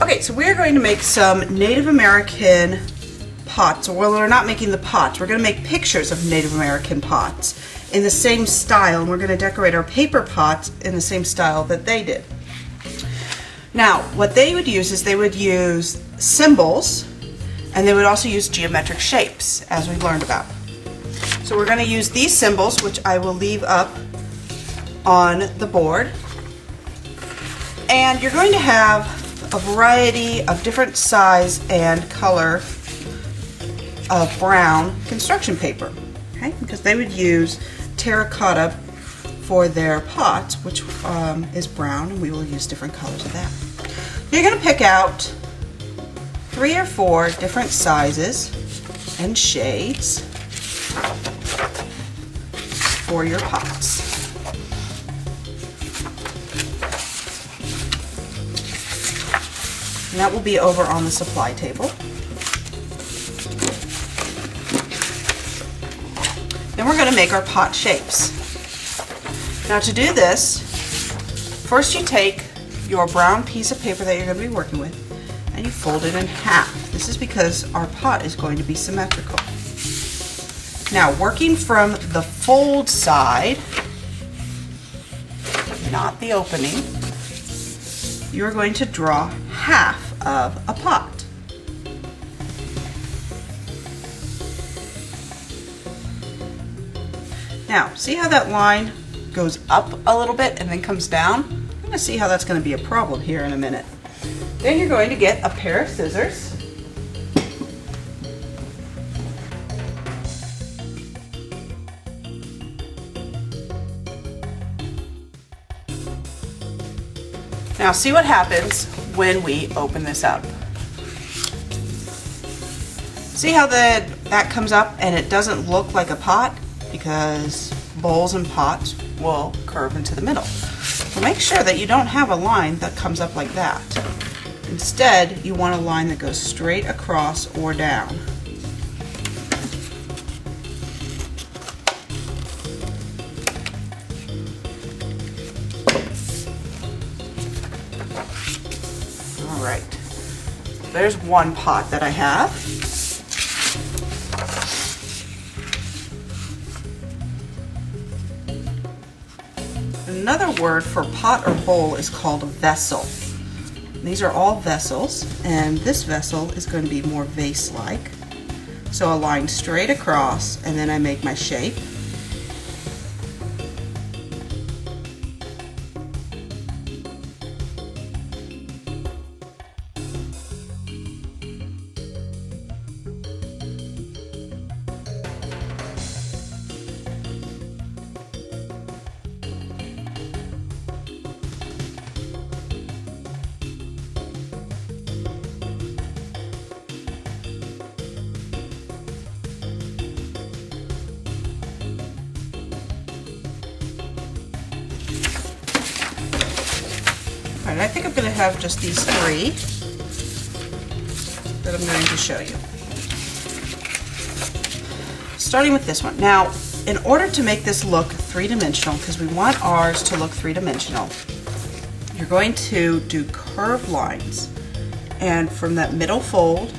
Okay, so we're going to make some Native American pots. Well, we're not making the pots. We're going to make pictures of Native American pots in the same style, and we're going to decorate our paper pots in the same style that they did. Now, what they would use is they would use symbols, and they would also use geometric shapes, as we learned about. So we're going to use these symbols, which I will leave up on the board. And you're going to have a variety of different size and color of brown construction paper, okay? Because they would use terracotta for their pots, which is brown, and we will use different colors of that. You're going to pick out 3 or 4 different sizes and shades for your pots. And that will be over on the supply table. Then we're going to make our pot shapes. Now to do this, first you take your brown piece of paper that you're going to be working with and you fold it in half. This is because our pot is going to be symmetrical. Now, working from the fold side, not the opening, you're going to draw half of a pot. Now, see how that line goes up a little bit and then comes down? I'm going to see how that's going to be a problem here in a minute. Then you're going to get a pair of scissors. Now see what happens when we open this up. See how that comes up and it doesn't look like a pot, because bowls and pots will curve into the middle. So make sure that you don't have a line that comes up like that. Instead, you want a line that goes straight across or down. All right, there's one pot that I have. Another word for pot or bowl is called a vessel. These are all vessels, and this vessel is going to be more vase-like. So a line straight across, and then I make my shape. Alright, I think I'm going to have just these 3 that I'm going to show you. Starting with this one. Now, in order to make this look 3-dimensional, because we want ours to look 3-dimensional, you're going to do curved lines. And from that middle fold,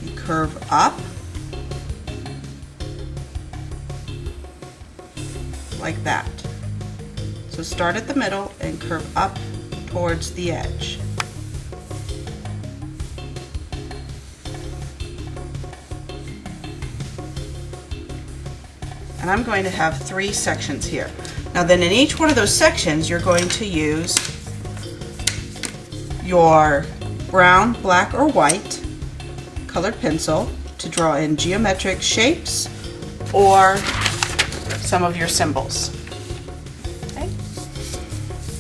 you curve up like that. So start at the middle and curve up towards the edge. And I'm going to have 3 sections here. Now then, in each one of those sections you're going to use your brown, black, or white colored pencil to draw in geometric shapes or some of your symbols.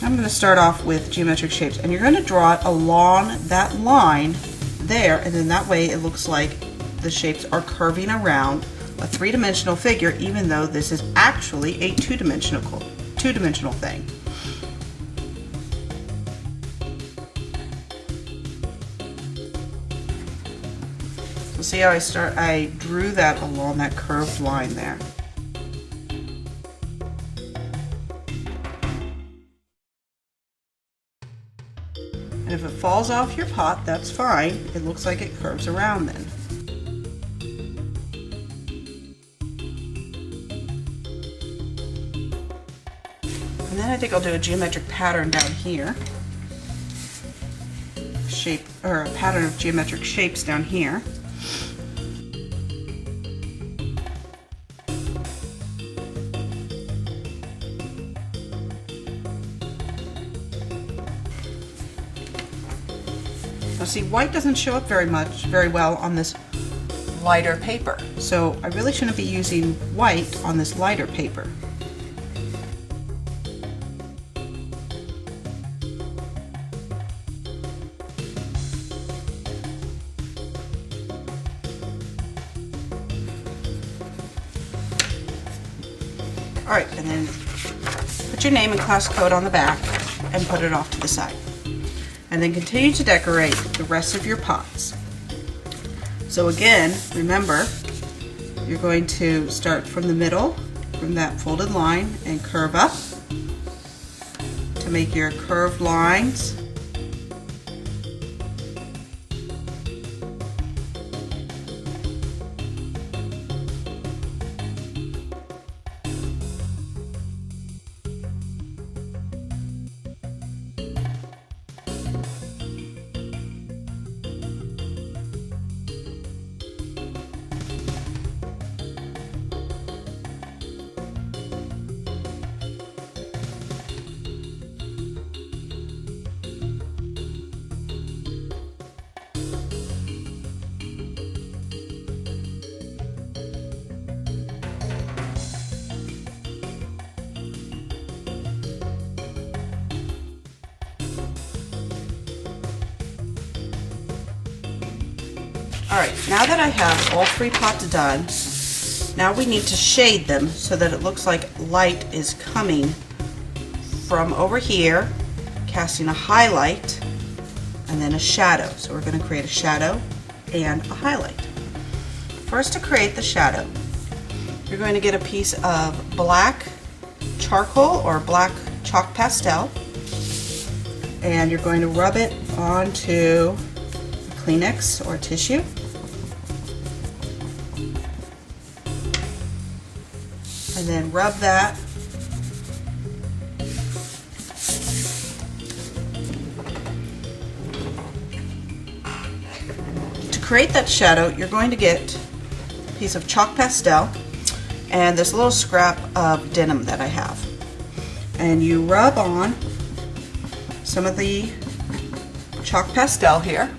I'm going to start off with geometric shapes, and you're going to draw it along that line there, and then that way it looks like the shapes are curving around a 3-dimensional figure, even though this is actually a two-dimensional thing. So see how I drew that along that curved line there. And if it falls off your pot, that's fine. It looks like it curves around then. And then I think I'll do a geometric pattern down here. Shape, or a pattern of geometric shapes down here. Now see, white doesn't show up very well on this lighter paper. So I really shouldn't be using white on this lighter paper. All right, and then put your name and class code on the back and put it off to the side. And then continue to decorate the rest of your pots. So again, remember, you're going to start from the middle, from that folded line, and curve up to make your curved lines. Alright, now that I have all 3 pots done, now we need to shade them so that it looks like light is coming from over here, casting a highlight and then a shadow. So we're going to create a shadow and a highlight. First, to create the shadow, you're going to get a piece of black charcoal or black chalk pastel, and you're going to rub it onto Kleenex or tissue. And then rub that to create that shadow. You're going to get a piece of chalk pastel and this little scrap of denim that I have, and you rub on some of the chalk pastel here,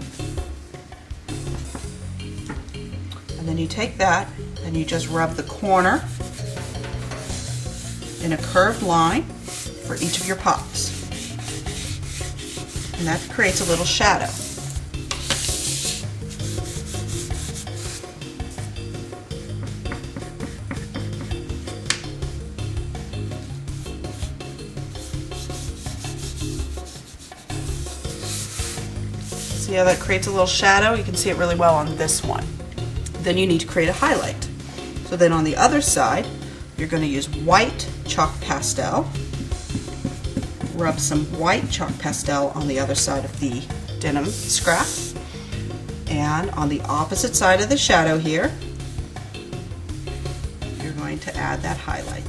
and then you take that and you just rub the corner in a curved line for each of your pots, and that creates a little shadow. See how that creates a little shadow? You can see it really well on this one. Then you need to create a highlight. So then on the other side, you're going to use white chalk pastel, rub some white chalk pastel on the other side of the denim scrap, and on the opposite side of the shadow here, you're going to add that highlight.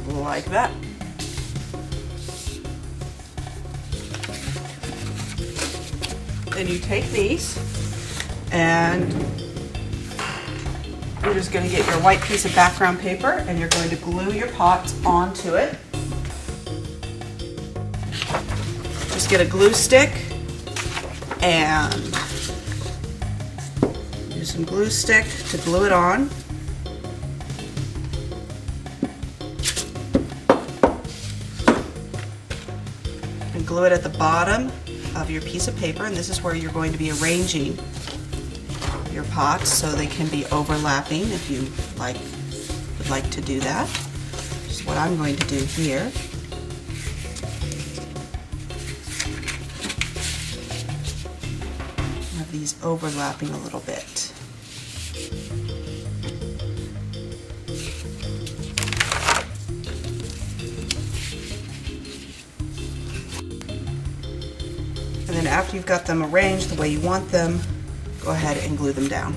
Like that. Then you take these and you're just going to get your white piece of background paper and you're going to glue your pots onto it. Just get a glue stick and use some glue stick to glue it on. And glue it at the bottom of your piece of paper, and this is where you're going to be arranging your pots so they can be overlapping if you would like to do that. Which is what I'm going to do here. Have these overlapping a little bit. after you've got them arranged the way you want them, go ahead and glue them down.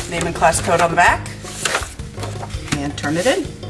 Name and class code on the back, and turn it in.